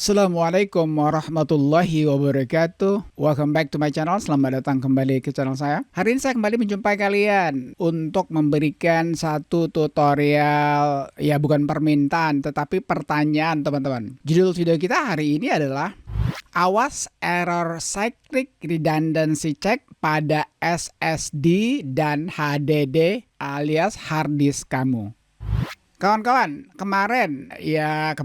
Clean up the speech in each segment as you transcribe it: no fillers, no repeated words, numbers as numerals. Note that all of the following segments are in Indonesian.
Assalamualaikum warahmatullahi wabarakatuh. Welcome back to my channel. Selamat datang kembali ke channel saya. Hari ini saya kembali menjumpai kalian untuk memberikan satu tutorial, ya bukan permintaan tetapi pertanyaan teman-teman. Judul video kita hari ini adalah awas error cyclic redundancy check pada SSD dan HDD alias hard disk kamu. Kawan-kawan, kemarin ya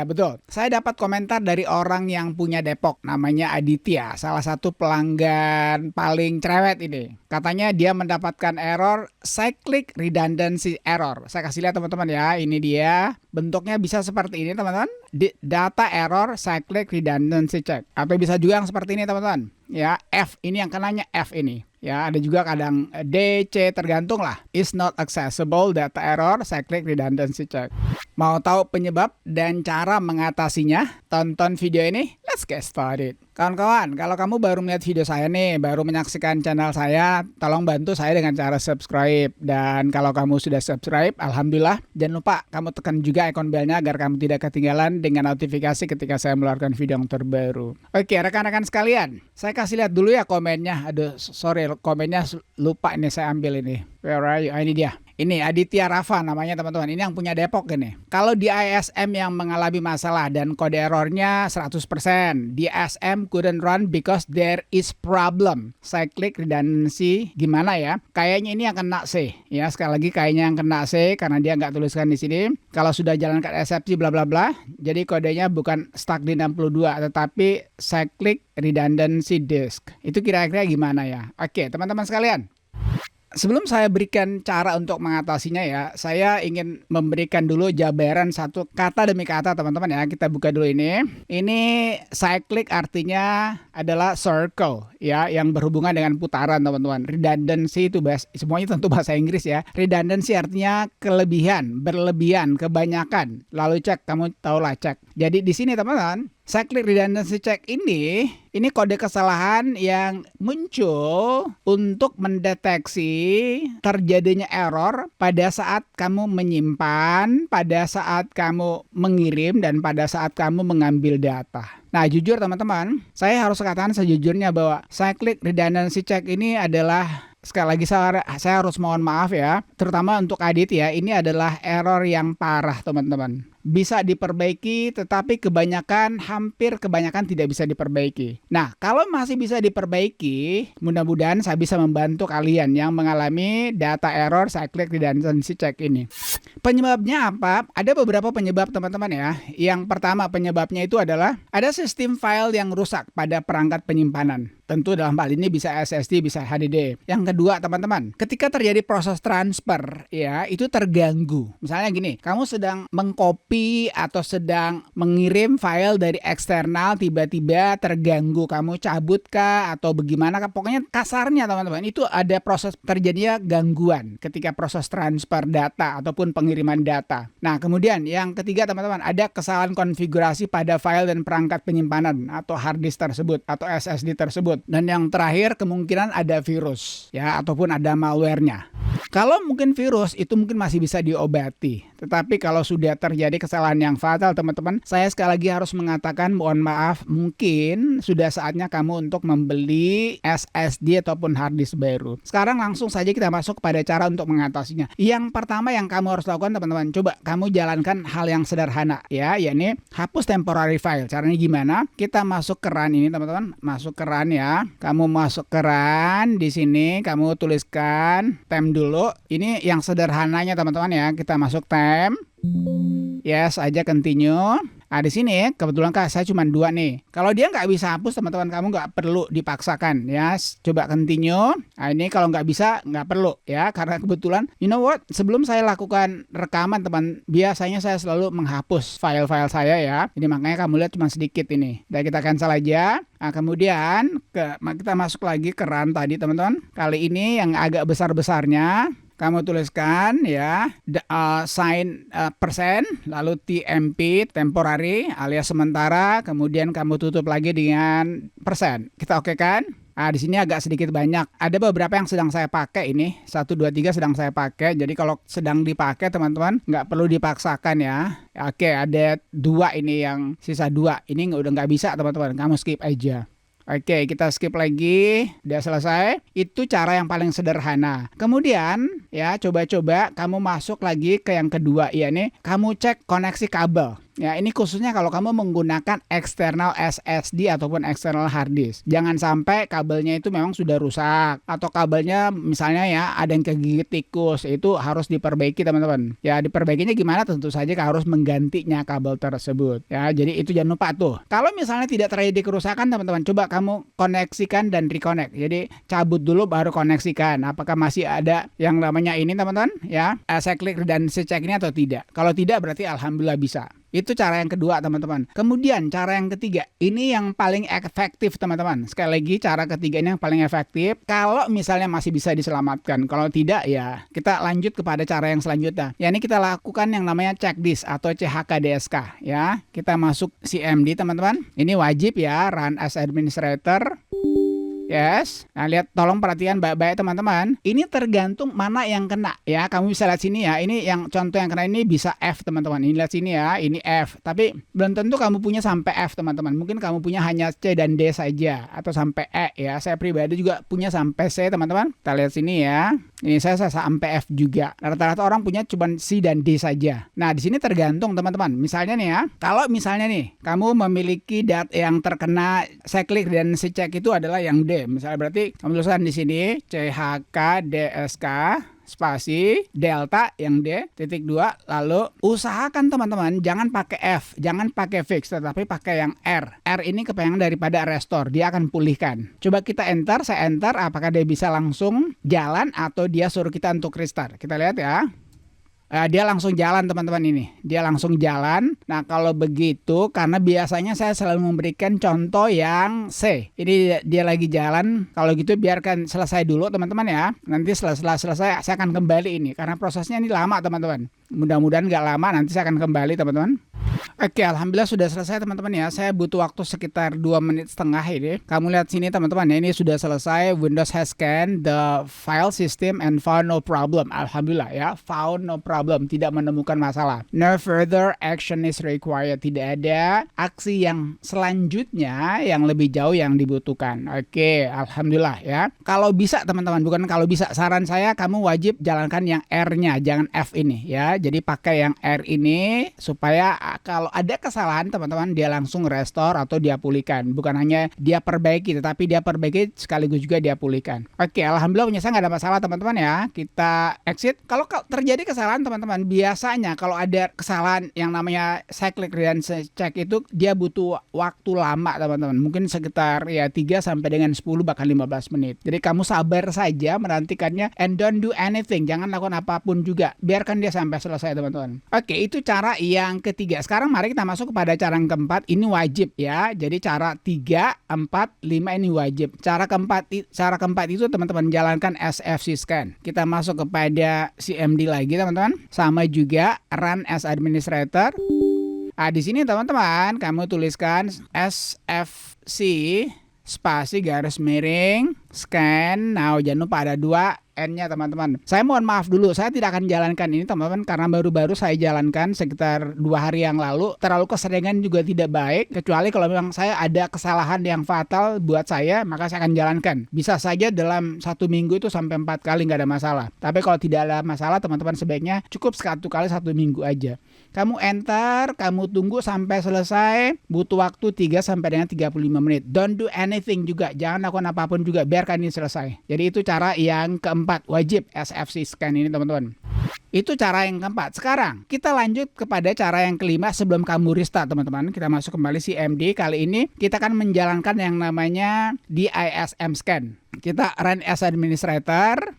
betul. Saya dapat komentar dari orang yang punya Depok, namanya Aditya, salah satu pelanggan paling cerewet ini. Katanya dia mendapatkan error cyclic redundancy error. Saya kasih lihat teman-teman ya, ini dia. Bentuknya bisa seperti ini teman-teman. Data error cyclic redundancy check. Atau bisa juga yang seperti ini teman-teman. Ya, F ini yang kenanya F ini. Ya, ada juga kadang D, C, tergantung lah. Is not accessible data error cyclic redundancy check. Mau tahu penyebab dan cara mengatasinya? Tonton video ini. Let's get started. Kawan-kawan, kalau kamu baru melihat video saya nih, baru menyaksikan channel saya, tolong bantu saya dengan cara subscribe. Dan kalau kamu sudah subscribe, alhamdulillah. Jangan lupa kamu tekan juga ikon belnya agar kamu tidak ketinggalan dengan notifikasi ketika saya mengeluarkan video yang terbaru. Oke, rekan-rekan sekalian, saya kasih lihat dulu ya komennya. Aduh, sorry, komennya lupa ini saya ambil ini. Where are you? Ini dia. Ini Aditya Rafa namanya teman-teman. Ini yang punya Depok ini. Kalau di ISM yang mengalami masalah dan kode errornya 100%. Di ISM couldn't run because there is problem. Cyclic redundancy gimana ya? Kayaknya ini yang kena C. Ya, sekali lagi kayaknya yang kena C karena dia nggak tuliskan di sini. Kalau sudah jalankan eksepsi bla bla bla. Jadi kodenya bukan stuck di 62 tetapi cyclic redundancy disk. Itu kira-kira gimana ya? Oke, teman-teman sekalian. Sebelum saya berikan cara untuk mengatasinya ya, saya ingin memberikan dulu jabaran satu kata demi kata teman-teman ya. Kita buka dulu ini. Ini cyclic artinya adalah circle ya, yang berhubungan dengan putaran teman-teman. Redundancy itu semuanya tentu bahasa Inggris ya. Redundancy artinya kelebihan, berlebihan, kebanyakan. Lalu cek, kamu tahulah cek. Jadi di sini teman-teman, cyclic redundancy check ini kode kesalahan yang muncul untuk mendeteksi terjadinya error pada saat kamu menyimpan, pada saat kamu mengirim, dan pada saat kamu mengambil data. Nah, jujur teman-teman, saya harus katakan sejujurnya bahwa cyclic redundancy check ini adalah, sekali lagi saya harus mohon maaf ya, terutama untuk Adit ya, ini adalah error yang parah teman-teman. Bisa diperbaiki tetapi hampir kebanyakan tidak bisa diperbaiki. Nah, kalau masih bisa diperbaiki, mudah-mudahan saya bisa membantu kalian yang mengalami data error cyclic redundancy check ini. Penyebabnya apa? Ada beberapa penyebab teman-teman ya. Yang pertama penyebabnya itu adalah ada sistem file yang rusak pada perangkat penyimpanan. Tentu dalam hal ini bisa SSD, bisa HDD. Yang kedua teman-teman, ketika terjadi proses transfer ya, itu terganggu. Misalnya gini, kamu sedang mengcopy atau sedang mengirim file dari eksternal, tiba-tiba terganggu, kamu cabut kah atau bagaimana, pokoknya kasarnya teman-teman, itu ada proses terjadinya gangguan ketika proses transfer data ataupun pengiriman data. Nah, kemudian yang ketiga teman-teman, ada kesalahan konfigurasi pada file dan perangkat penyimpanan atau hard disk tersebut atau SSD tersebut. Dan yang terakhir kemungkinan ada virus ya, ataupun ada malware-nya. Kalau mungkin virus itu mungkin masih bisa diobati. Tetapi kalau sudah terjadi kesalahan yang fatal teman-teman, saya sekali lagi harus mengatakan mohon maaf, mungkin sudah saatnya kamu untuk membeli SSD ataupun hard disk baru. Sekarang langsung saja kita masuk kepada cara untuk mengatasinya. Yang pertama yang kamu harus lakukan teman-teman, coba kamu jalankan hal yang sederhana ya, yakni hapus temporary file. Caranya gimana? Kita masuk ke run ini teman-teman, masuk ke run ya. Kamu masuk ke run, di sini kamu tuliskan temp dulu. Ini yang sederhananya teman-teman ya. Kita masuk temp. Yes, aja continue. Nah, di sini kebetulan saya cuma 2 nih. Kalau dia nggak bisa hapus teman-teman, kamu nggak perlu dipaksakan ya. Coba continue. Nah, ini kalau nggak bisa nggak perlu ya, karena kebetulan you know what, sebelum saya lakukan rekaman teman, biasanya saya selalu menghapus file-file saya ya. Ini makanya kamu lihat cuma sedikit ini. Dan kita cancel aja. Nah, kemudian kita masuk lagi ke run tadi teman-teman. Kali ini yang agak besar-besarnya kamu tuliskan ya, sign persen, lalu TMP, temporary alias sementara, kemudian kamu tutup lagi dengan persen. Kita oke kan? Nah, di sini agak sedikit banyak. Ada beberapa yang sedang saya pakai ini. 1, 2, 3 sedang saya pakai. Jadi kalau sedang dipakai teman-teman, nggak perlu dipaksakan ya. Oke, ada 2 ini yang sisa 2. Ini udah nggak bisa teman-teman. Kamu skip aja. Oke, kita skip lagi. Udah selesai. Itu cara yang paling sederhana. Kemudian, ya coba-coba kamu masuk lagi ke yang kedua. Ya nih, kamu cek koneksi kabel. Ya, ini khususnya kalau kamu menggunakan external SSD ataupun external hard disk. Jangan sampai kabelnya itu memang sudah rusak. Atau kabelnya misalnya ya ada yang kegigit tikus. Itu harus diperbaiki teman-teman. Ya, diperbaikinya gimana? Tentu saja harus menggantinya kabel tersebut. Ya, jadi itu jangan lupa tuh. Kalau misalnya tidak terjadi kerusakan teman-teman, coba kamu koneksikan dan reconnect. Jadi cabut dulu baru koneksikan. Apakah masih ada yang namanya ini teman-teman? Ya, saya klik dan saya cek ini atau tidak. Kalau tidak berarti alhamdulillah bisa. Itu cara yang kedua teman-teman. Kemudian cara yang ketiga, ini yang paling efektif teman-teman. Sekali lagi cara ketiga ini yang paling efektif. Kalau misalnya masih bisa diselamatkan. Kalau tidak ya kita lanjut kepada cara yang selanjutnya. Ya ini kita lakukan yang namanya check disk atau CHKDSK ya. Kita masuk CMD teman-teman. Ini wajib ya, run as administrator. Yes. Nah, lihat, tolong perhatikan baik-baik teman-teman. Ini tergantung mana yang kena ya. Kamu bisa lihat sini ya. Ini yang contoh yang kena ini bisa F teman-teman. Ini lihat sini ya. Ini F. Tapi belum tentu kamu punya sampai F teman-teman. Mungkin kamu punya hanya C dan D saja atau sampai E ya. Saya pribadi juga punya sampai C teman-teman. Kita lihat sini ya. Ini saya sampai F juga. Rata-rata orang punya cuma C dan D saja. Nah, di sini tergantung teman-teman. Misalnya nih ya. Kalau misalnya nih kamu memiliki data yang terkena saya klik dan saya cek itu adalah yang D. Misalnya berarti kamu tuliskan di sini CHKDSK spasi delta yang D titik 2, lalu usahakan teman-teman jangan pakai F, jangan pakai fix, tetapi pakai yang R. R ini kepanjangan daripada restore, dia akan pulihkan. Coba kita enter, saya enter, apakah dia bisa langsung jalan atau dia suruh kita untuk restart. Kita lihat ya. Dia langsung jalan teman-teman ini. Dia langsung jalan. Nah kalau begitu, karena biasanya saya selalu memberikan contoh yang C. Ini dia lagi jalan. Kalau gitu biarkan selesai dulu teman-teman ya. Nanti setelah selesai saya akan kembali ini. Karena prosesnya ini lama teman-teman. Mudah-mudahan nggak lama, nanti saya akan kembali teman-teman. Oke, alhamdulillah sudah selesai teman-teman ya. Saya butuh waktu sekitar 2 menit setengah ini. Kamu lihat sini teman-teman ya, ini sudah selesai. Windows has scanned the file system and found no problem. Alhamdulillah ya, found no problem, tidak menemukan masalah. No further action is required. Tidak ada aksi yang selanjutnya yang lebih jauh yang dibutuhkan. Oke, alhamdulillah ya. Kalau bisa teman-teman, bukan kalau bisa, saran saya kamu wajib jalankan yang R-nya, jangan F ini ya. Jadi pakai yang R ini supaya kalau ada kesalahan teman-teman dia langsung restore atau dia pulihkan. Bukan hanya dia perbaiki, tetapi dia perbaiki sekaligus juga dia pulihkan. Oke, alhamdulillah punya saya nggak ada masalah teman-teman ya. Kita exit. Kalau terjadi kesalahan teman-teman, biasanya kalau ada kesalahan yang namanya cyclic dan check itu dia butuh waktu lama teman-teman. Mungkin sekitar ya 3 sampai dengan 10 bahkan 15 menit. Jadi kamu sabar saja menantikannya and don't do anything. Jangan lakukan apapun juga. Biarkan dia sampai selesai teman-teman. Oke, itu cara yang ketiga. Sekarang mari kita masuk kepada cara yang keempat. Ini wajib ya. Jadi cara 3, 4, 5 ini wajib. Cara keempat itu teman-teman jalankan SFC scan. Kita masuk kepada CMD lagi teman-teman. Sama juga run as administrator. Nah, di sini teman-teman kamu tuliskan SFC spasi garis miring scan. Nah, jangan lupa ada 2 N-nya teman-teman. Saya mohon maaf dulu, saya tidak akan jalankan ini teman-teman karena baru-baru saya jalankan sekitar 2 hari yang lalu. Terlalu keseringan juga tidak baik, kecuali kalau memang saya ada kesalahan yang fatal buat saya, maka saya akan jalankan. Bisa saja dalam 1 minggu itu sampai 4 kali nggak ada masalah. Tapi kalau tidak ada masalah teman-teman sebaiknya cukup 1 kali 1 minggu aja. Kamu enter, kamu tunggu sampai selesai, butuh waktu 3 sampai dengan 35 menit. Don't do anything juga, jangan lakukan apapun juga, biarkan ini selesai. Jadi itu cara yang keempat, wajib SFC scan ini teman-teman. Itu cara yang keempat. Sekarang kita lanjut kepada cara yang kelima sebelum kamu restart teman-teman. Kita masuk kembali CMD. Kali ini kita akan menjalankan yang namanya DISM scan. Kita run as administrator.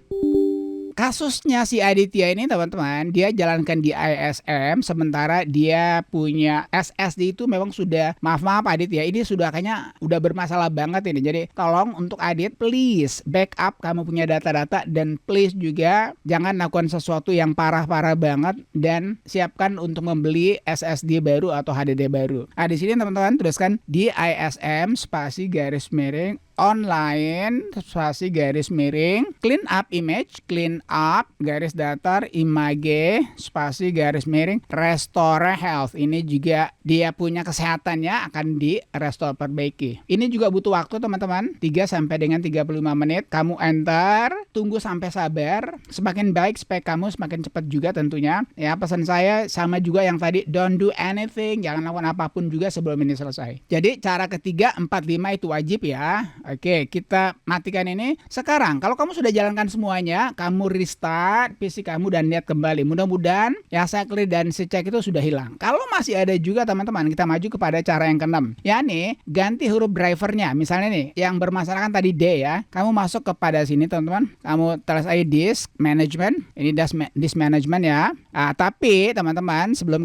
Kasusnya si Aditya ini teman-teman, dia jalankan di ISM sementara dia punya SSD itu memang sudah, maaf Adit ya, ini sudah kayaknya udah bermasalah banget ini. Jadi tolong untuk Adit, please backup kamu punya data-data dan please juga jangan lakukan sesuatu yang parah-parah banget dan siapkan untuk membeli SSD baru atau HDD baru. Nah di sini teman-teman tuliskan di ISM spasi garis miring online spasi garis miring clean up image, clean up garis datar image spasi garis miring restore health. Ini juga dia punya kesehatannya akan di restore perbaiki. Ini juga butuh waktu teman-teman, 3 sampai dengan 35 menit. Kamu enter, tunggu sampai sabar. Semakin baik spek kamu semakin cepat juga tentunya. Ya, pesan saya sama juga yang tadi, don't do anything, jangan lakukan apapun juga sebelum ini selesai. Jadi cara ketiga 45 itu wajib ya. Oke, kita matikan ini. Sekarang kalau kamu sudah jalankan semuanya, kamu restart PC kamu dan lihat kembali. Mudah-mudahan ya clear dan cek itu sudah hilang. Kalau masih ada juga teman-teman, kita maju kepada cara yang keenam. Ya nih, ganti huruf drivernya. Misalnya nih, yang bermasalah kan tadi D ya. Kamu masuk kepada sini teman-teman. Kamu tulis aja disk management. Ini disk management ya. Tapi teman-teman, sebelum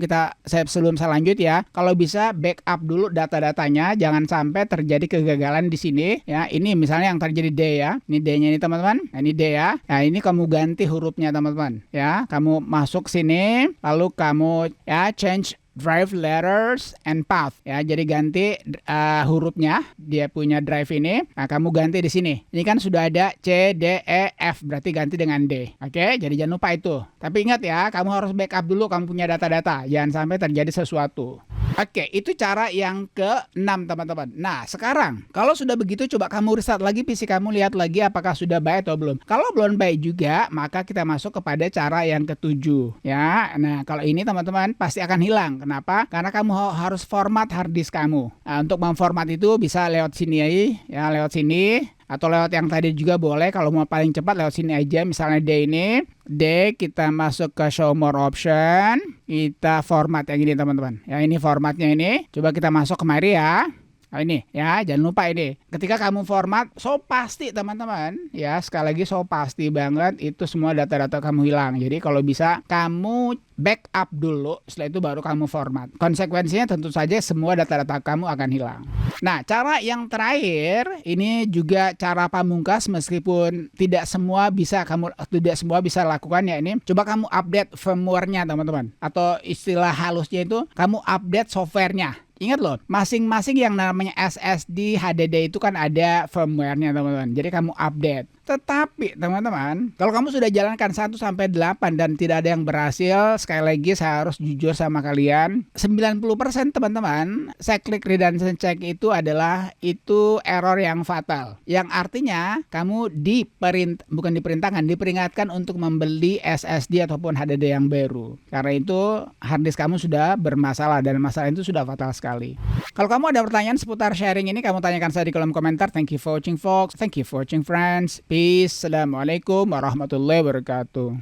saya lanjut ya, kalau bisa backup dulu data-datanya, jangan sampai terjadi kegagalan di sini ya. Ini misalnya yang terjadi D ya. Ini D-nya ini teman-teman. Nah, ini D ya. Nah, ini kamu ganti hurufnya teman-teman ya. Kamu masuk sini, lalu kamu ya change drive letters and path ya. Jadi ganti hurufnya, dia punya drive ini. Nah, kamu ganti di sini. Ini kan sudah ada C, D, E, F, berarti ganti dengan D. Oke, jadi jangan lupa itu. Tapi ingat ya, kamu harus backup dulu kamu punya data-data. Jangan sampai terjadi sesuatu. Oke, itu cara yang ke-6 teman-teman. Nah, sekarang kalau sudah begitu coba kamu restart lagi PC kamu, lihat lagi apakah sudah baik atau belum. Kalau belum baik juga, maka kita masuk kepada cara yang ke-7 ya. Nah, kalau ini teman-teman pasti akan hilang. Kenapa? Karena kamu harus format hard disk kamu. Nah, untuk memformat itu bisa lewat sini ya, lewat sini. Atau lewat yang tadi juga boleh, kalau mau paling cepat lewat sini aja. Misalnya D ini, D kita masuk ke show more option, kita format yang ini teman-teman. Ya, ini formatnya ini, coba kita masuk kemari ya. Nah, ini ya, jangan lupa ini. Ketika kamu format, so pasti teman-teman ya, sekali lagi so pasti banget itu semua data-data kamu hilang. Jadi kalau bisa kamu backup dulu, setelah itu baru kamu format. Konsekuensinya tentu saja semua data-data kamu akan hilang. Nah, cara yang terakhir ini juga cara pamungkas, meskipun tidak semua bisa lakukan ya ini. Coba kamu update firmware-nya teman-teman, atau istilah halusnya itu kamu update software-nya. Ingat loh, masing-masing yang namanya SSD, HDD itu kan ada firmware-nya teman-teman. Jadi kamu update. Tetapi teman-teman, kalau kamu sudah jalankan 1 sampai 8 dan tidak ada yang berhasil, sekali lagi saya harus jujur sama kalian, 90% teman-teman, cyclic redundancy check itu adalah error yang fatal. Yang artinya kamu diperingatkan untuk membeli SSD ataupun HDD yang baru. Karena itu hard disk kamu sudah bermasalah dan masalah itu sudah fatal sekali. Kalau kamu ada pertanyaan seputar sharing ini, kamu tanyakan saya di kolom komentar. Thank you for watching folks. Thank you for watching friends. Peace. Assalamualaikum warahmatullahi wabarakatuh.